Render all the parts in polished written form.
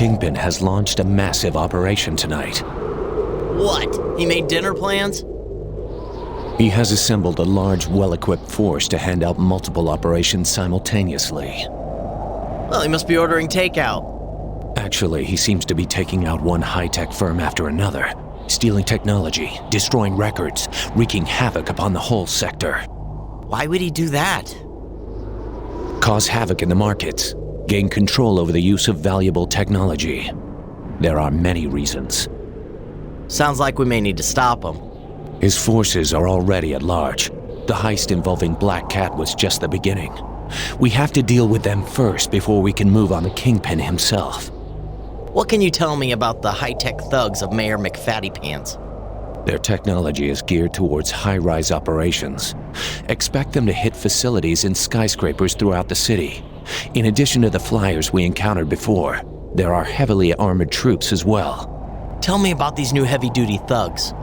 Kingpin has launched a massive operation tonight. What? He made dinner plans? He has assembled a large, well-equipped force to hand out multiple operations simultaneously. Well, he must be ordering takeout. Actually, he seems to be taking out one high-tech firm after another, stealing technology, destroying records, wreaking havoc upon the whole sector. Why would he do that? Cause havoc in the markets, gain control over the use of valuable technology. There are many reasons. Sounds like we may need to stop him. His forces are already at large. The heist involving Black Cat was just the beginning. We have to deal with them first before we can move on the Kingpin himself. What can you tell me about the high-tech thugs of Mayor McFattypants? Their technology is geared towards high-rise operations. Expect them to hit facilities in skyscrapers throughout the city. In addition to the flyers we encountered before, there are heavily armored troops as well. Tell me about these new heavy-duty thugs.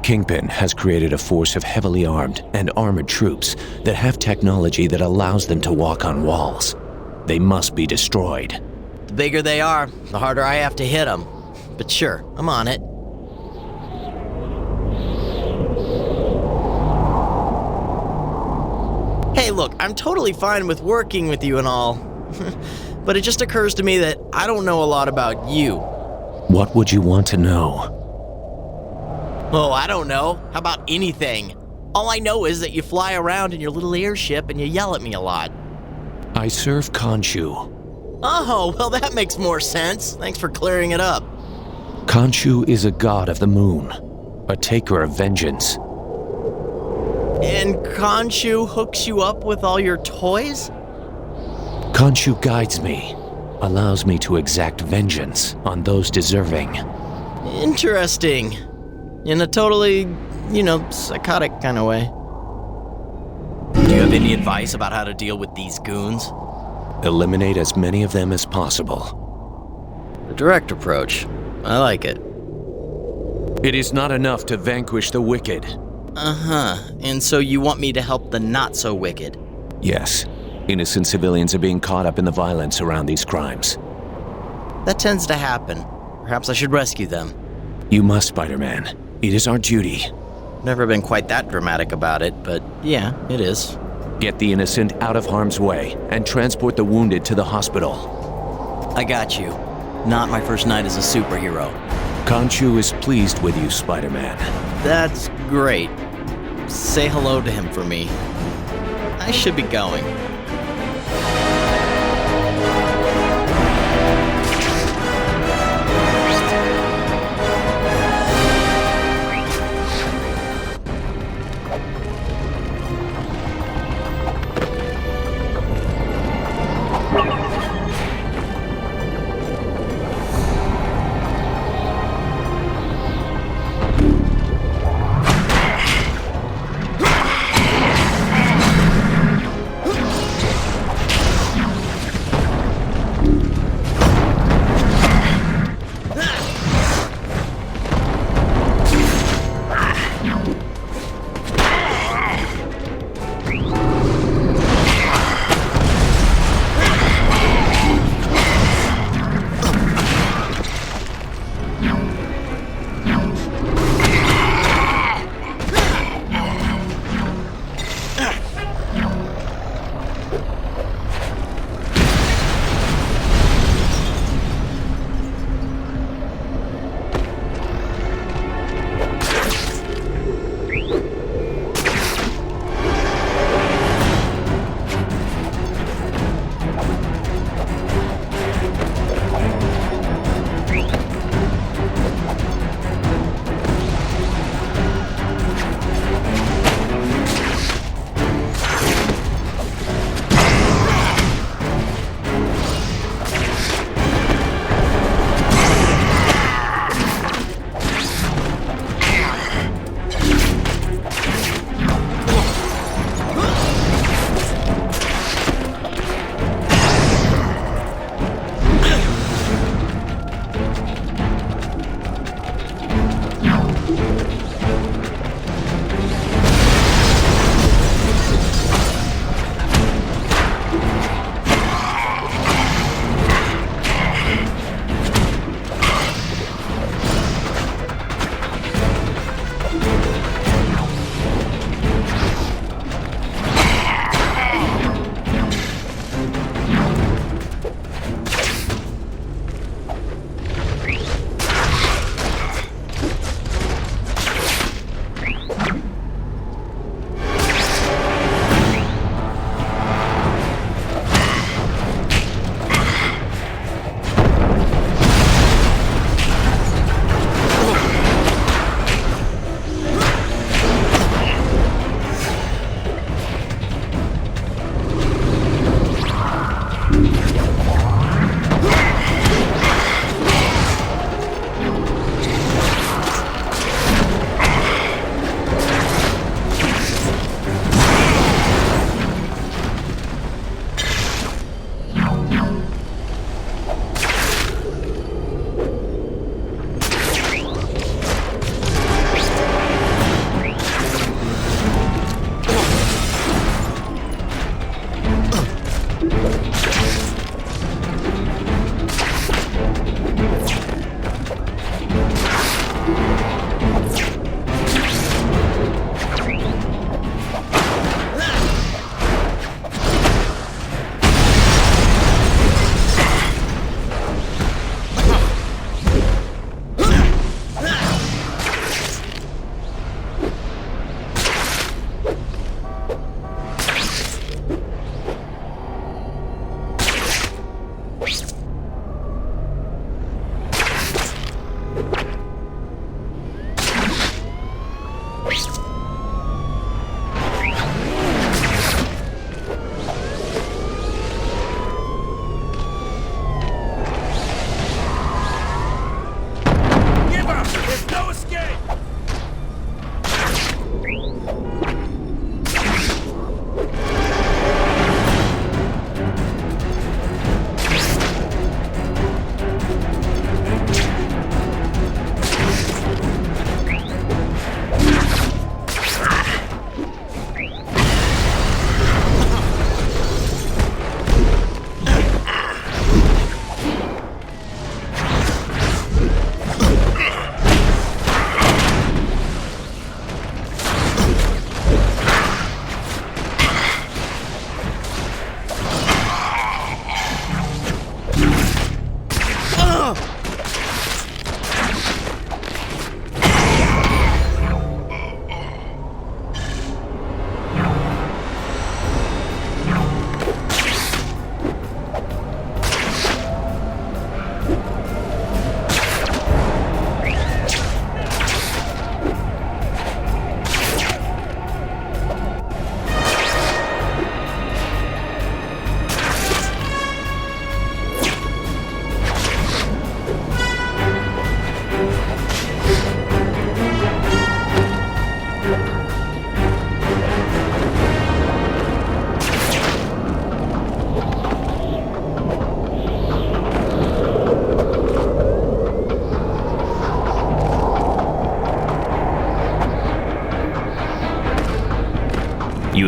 Kingpin has created a force of heavily armed and armored troops that have technology that allows them to walk on walls. They must be destroyed. The bigger they are, the harder I have to hit them. But sure, I'm on it. Hey, look, I'm totally fine with working with you and all. But it just occurs to me that I don't know a lot about you. What would you want to know? Oh, I don't know. How about anything? All I know is that you fly around in your little airship and you yell at me a lot. I serve Khonshu. Oh, well, that makes more sense. Thanks for clearing it up. Khonshu is a god of the moon, a taker of vengeance. And Khonshu hooks you up with all your toys? Khonshu guides me, allows me to exact vengeance on those deserving. Interesting. In a totally, psychotic kind of way. Do you have any advice about how to deal with these goons? Eliminate as many of them as possible. The direct approach. I like it. It is not enough to vanquish the wicked. Uh-huh. And so you want me to help the not-so-wicked? Yes. Innocent civilians are being caught up in the violence around these crimes. That tends to happen. Perhaps I should rescue them. You must, Spider-Man. It is our duty. Never been quite that dramatic about it, but yeah, it is. Get the innocent out of harm's way and transport the wounded to the hospital. I got you. Not my first night as a superhero. Khonshu is pleased with you, Spider-Man. That's great. Say hello to him for me. I should be going.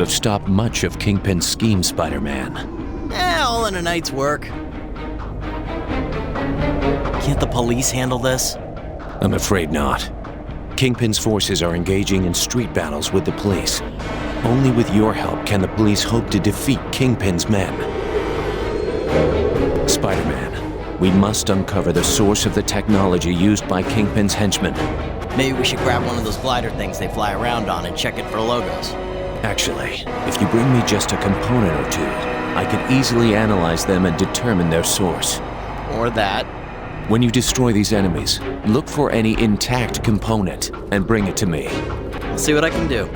have stopped much of Kingpin's scheme, Spider-Man. All in a night's work. Can't the police handle this? I'm afraid not. Kingpin's forces are engaging in street battles with the police. Only with your help can the police hope to defeat Kingpin's men. Spider-Man, we must uncover the source of the technology used by Kingpin's henchmen. Maybe we should grab one of those glider things they fly around on and check it for logos. Actually, if you bring me just a component or two, I can easily analyze them and determine their source. Or that. When you destroy these enemies, look for any intact component and bring it to me. I'll see what I can do.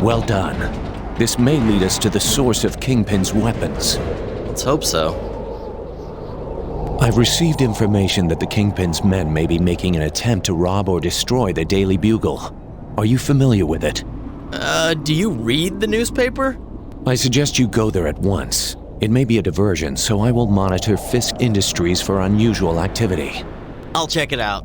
Well done. This may lead us to the source of Kingpin's weapons. Let's hope so. I've received information that the Kingpin's men may be making an attempt to rob or destroy the Daily Bugle. Are you familiar with it? Do you read the newspaper? I suggest you go there at once. It may be a diversion, so I will monitor Fisk Industries for unusual activity. I'll check it out.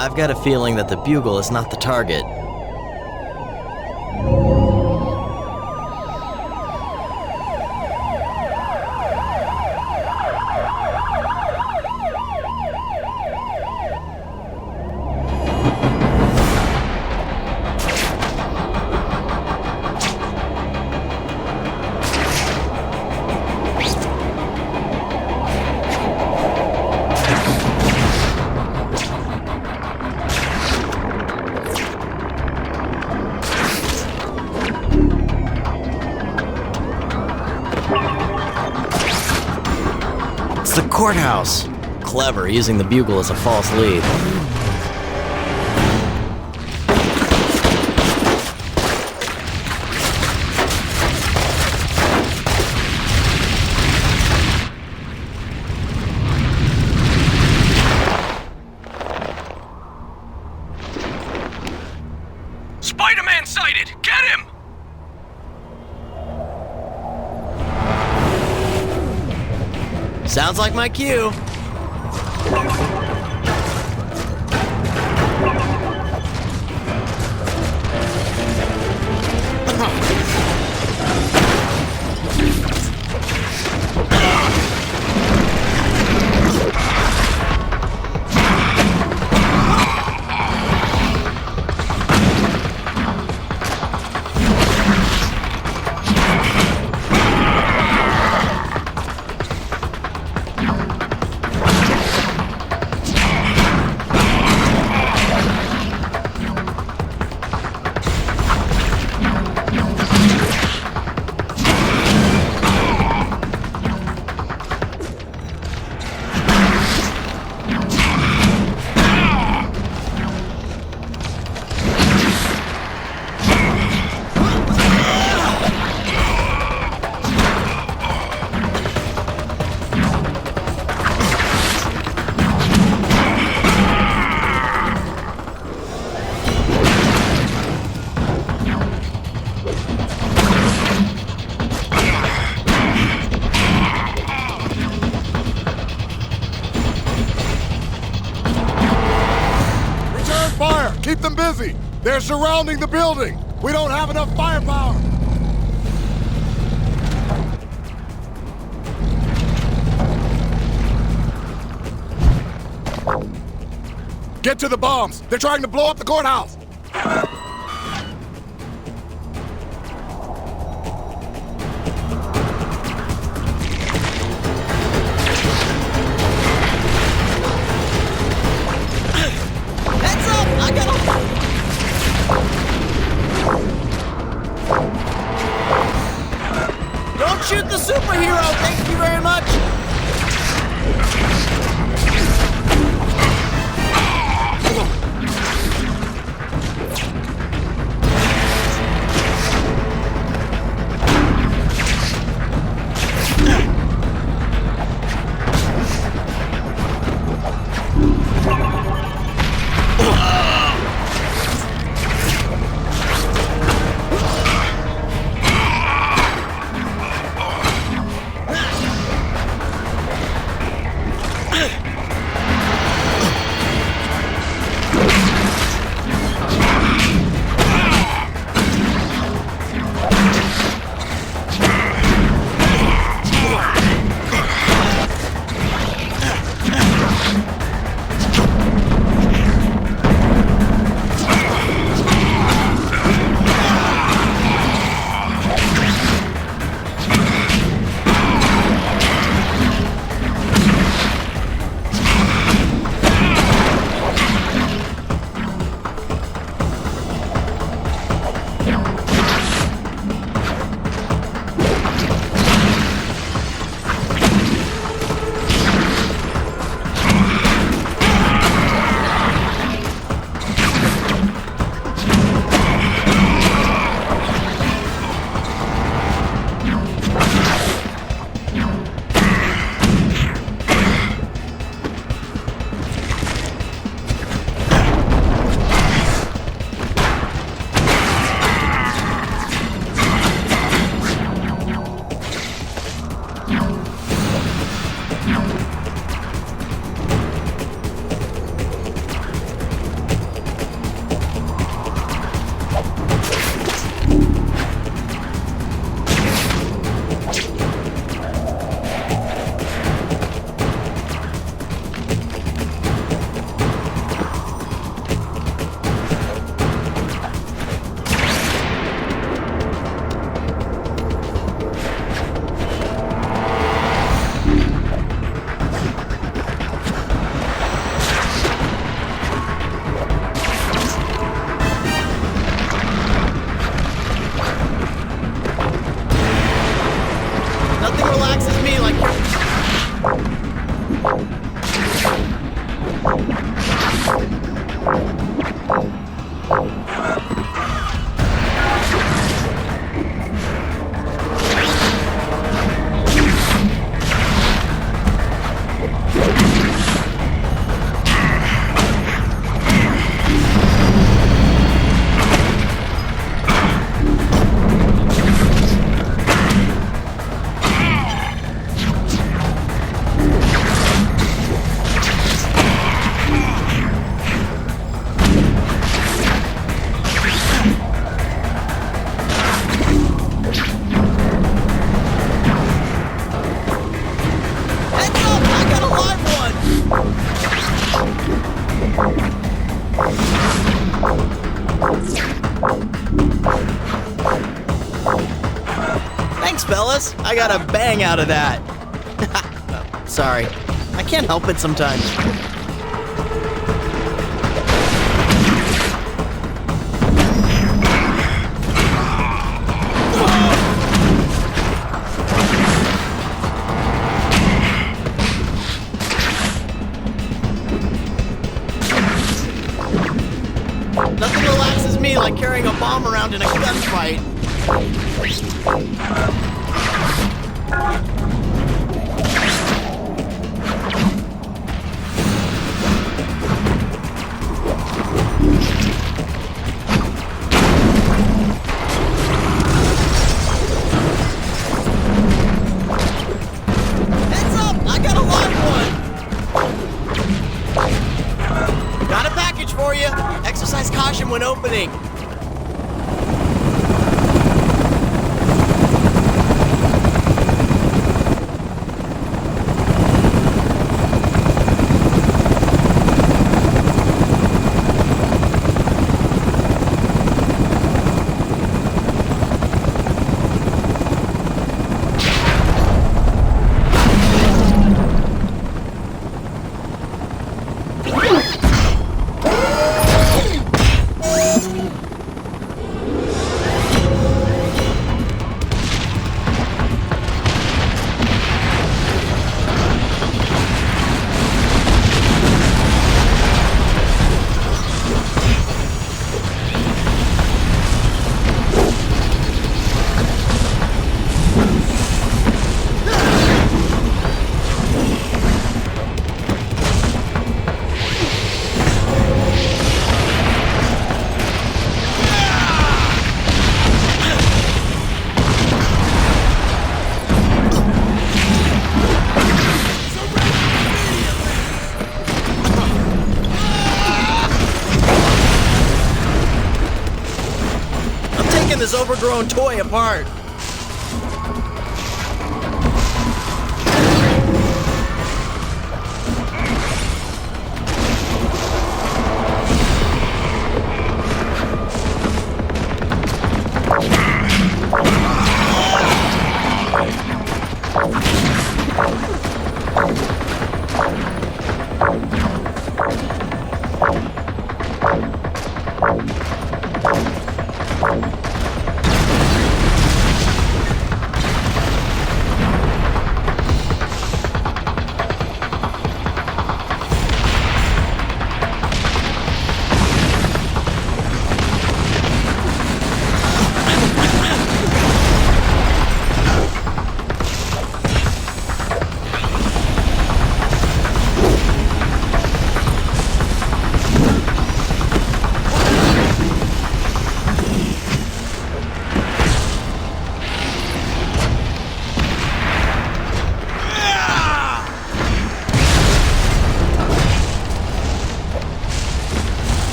I've got a feeling that the bugle is not the target. The courthouse. Clever, using the bugle as a false lead. Spider-Man sighted! Get him! Sounds like my cue. Keep them busy! They're surrounding the building! We don't have enough firepower! Get to the bombs! They're trying to blow up the courthouse! Don't shoot the superhero! Thank you very much! I got a bang out of that. Sorry. I can't help it sometimes. Nothing relaxes me like carrying a bomb around in a gunfight. Heads up! I got a live one! Got a package for you! Exercise caution when opening. This overgrown toy apart.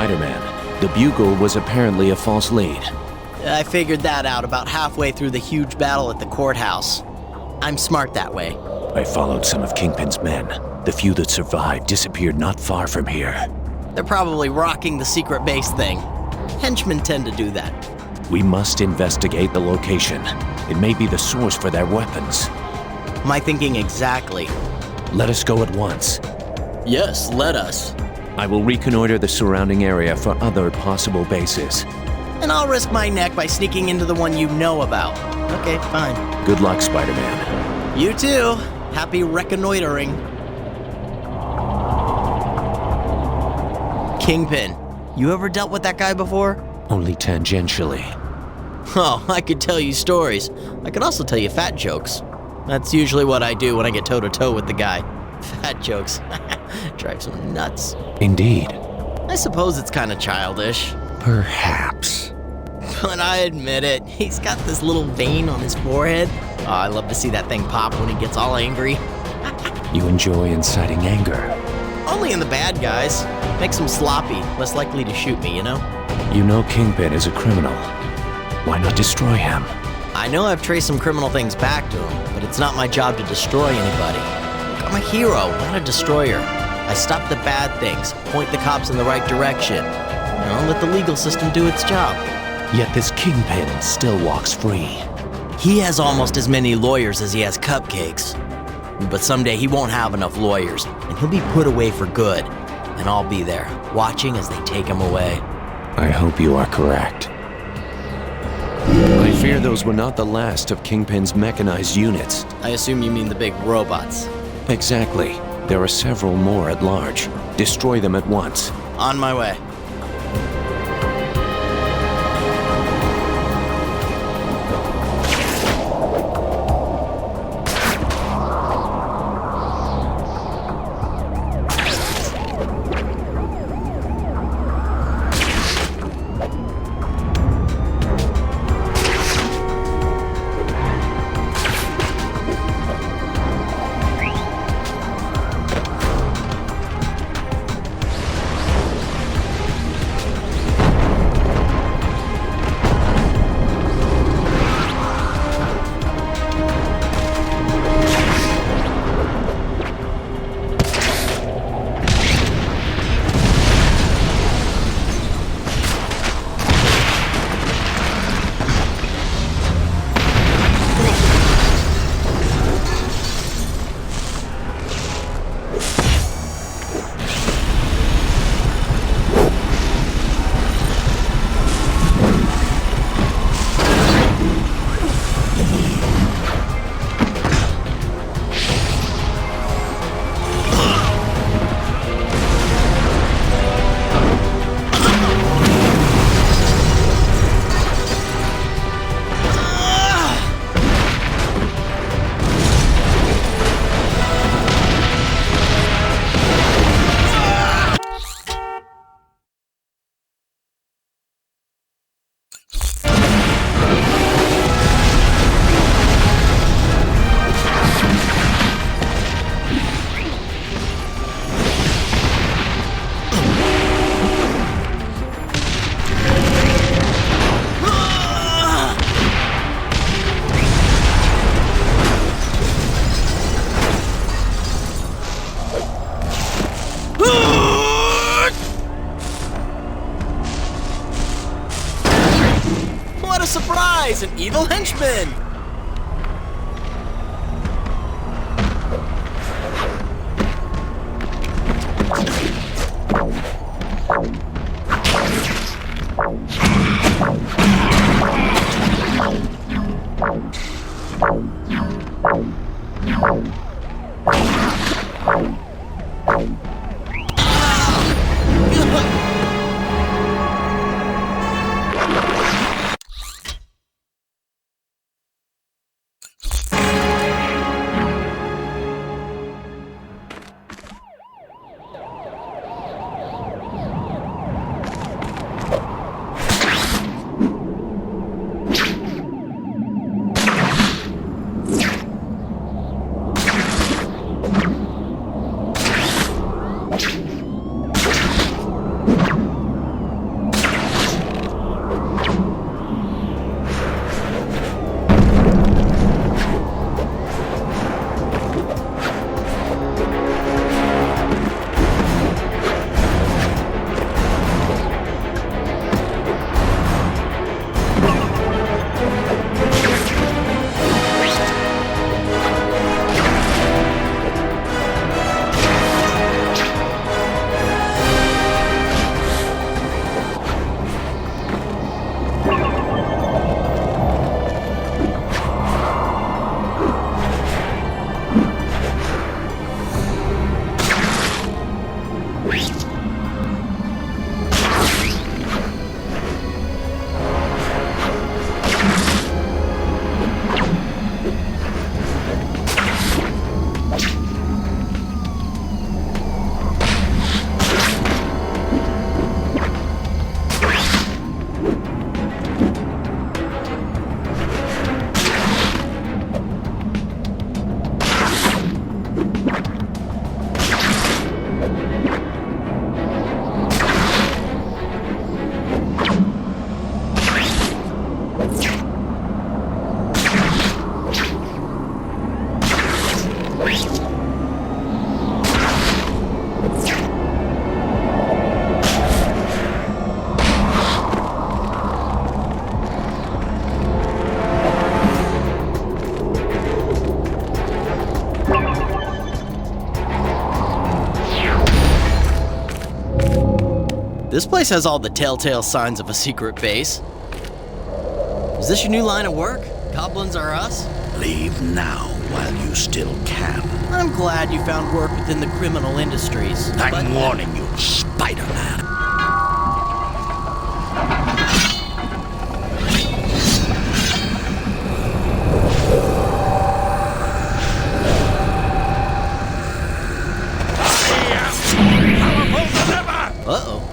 Spider-Man. The bugle was apparently a false lead. I figured that out about halfway through the huge battle at the courthouse. I'm smart that way. I followed some of Kingpin's men. The few that survived disappeared not far from here. They're probably rocking the secret base thing. Henchmen tend to do that. We must investigate the location. It may be the source for their weapons. Am I thinking exactly? Let us go at once. Yes, let us. I will reconnoiter the surrounding area for other possible bases. And I'll risk my neck by sneaking into the one you know about. Okay, fine. Good luck, Spider-Man. You too. Happy reconnoitering. Kingpin, you ever dealt with that guy before? Only tangentially. Oh, I could tell you stories. I could also tell you fat jokes. That's usually what I do when I get toe-to-toe with the guy. Fat jokes. Drives him nuts. Indeed. I suppose it's kind of childish. Perhaps. But I admit it, he's got this little vein on his forehead. Oh, I love to see that thing pop when he gets all angry. You enjoy inciting anger. Only in the bad guys. Makes them sloppy, less likely to shoot me, you know? You know Kingpin is a criminal. Why not destroy him? I know I've traced some criminal things back to him, but it's not my job to destroy anybody. Look, I'm a hero, not a destroyer. I stop the bad things, point the cops in the right direction. You know, let the legal system do its job. Yet this Kingpin still walks free. He has almost as many lawyers as he has cupcakes. But someday he won't have enough lawyers, and he'll be put away for good. And I'll be there, watching as they take him away. I hope you are correct. I fear those were not the last of Kingpin's mechanized units. I assume you mean the big robots. Exactly. There are several more at large. Destroy them at once. On my way. What a surprise! An evil henchman! This place has all the telltale signs of a secret base. Is this your new line of work? Goblins are us? Leave now while you still can. I'm glad you found work within the criminal industries. I'm warning you, Spider-Man. Uh-oh.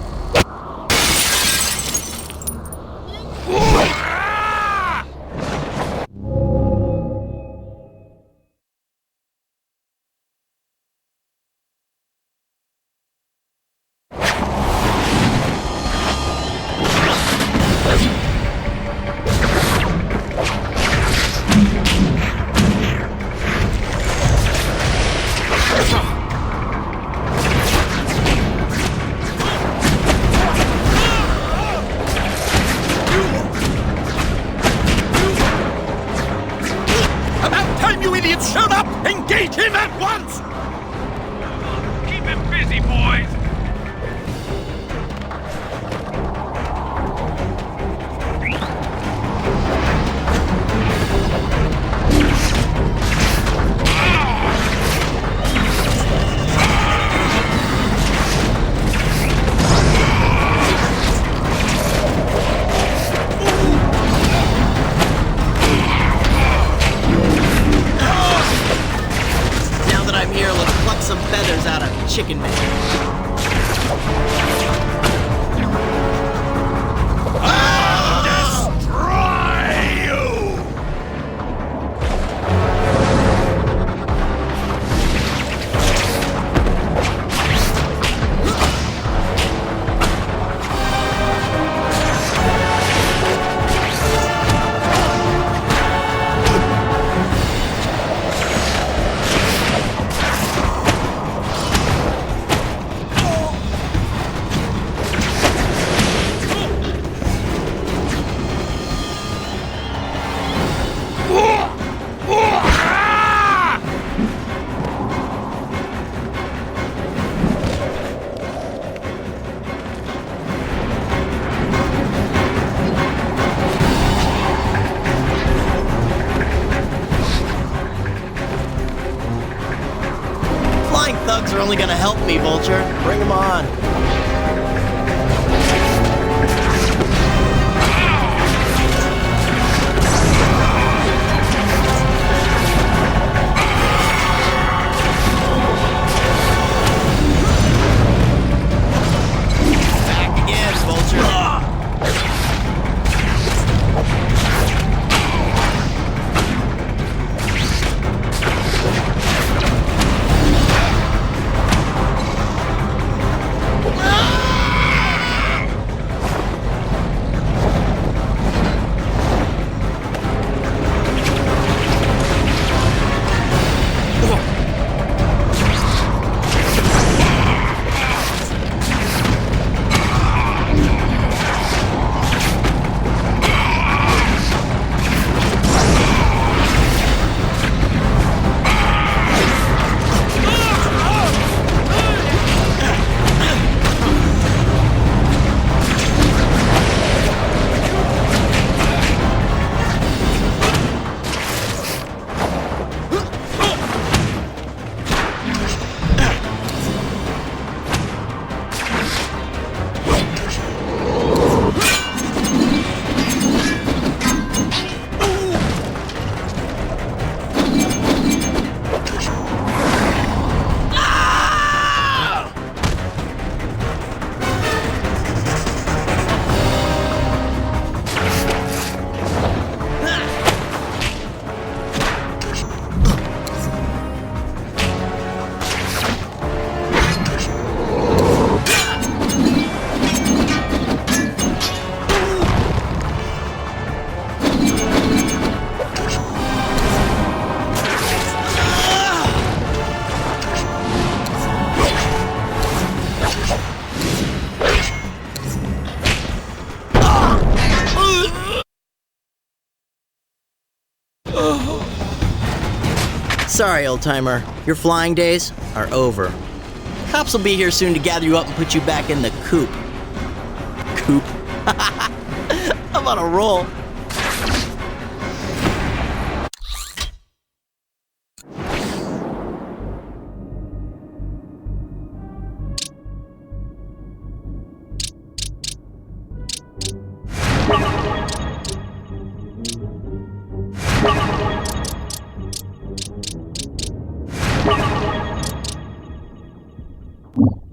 Shut up! Engage him at once! Keep him busy, boys! Some feathers out of Chicken Man. I'll destroy you! Thugs are only gonna help me, Vulture. Bring them on. Back again, Vulture. Sorry, old-timer. Your flying days are over. Cops will be here soon to gather you up and put you back in the coop. scoop. I'm on a roll. You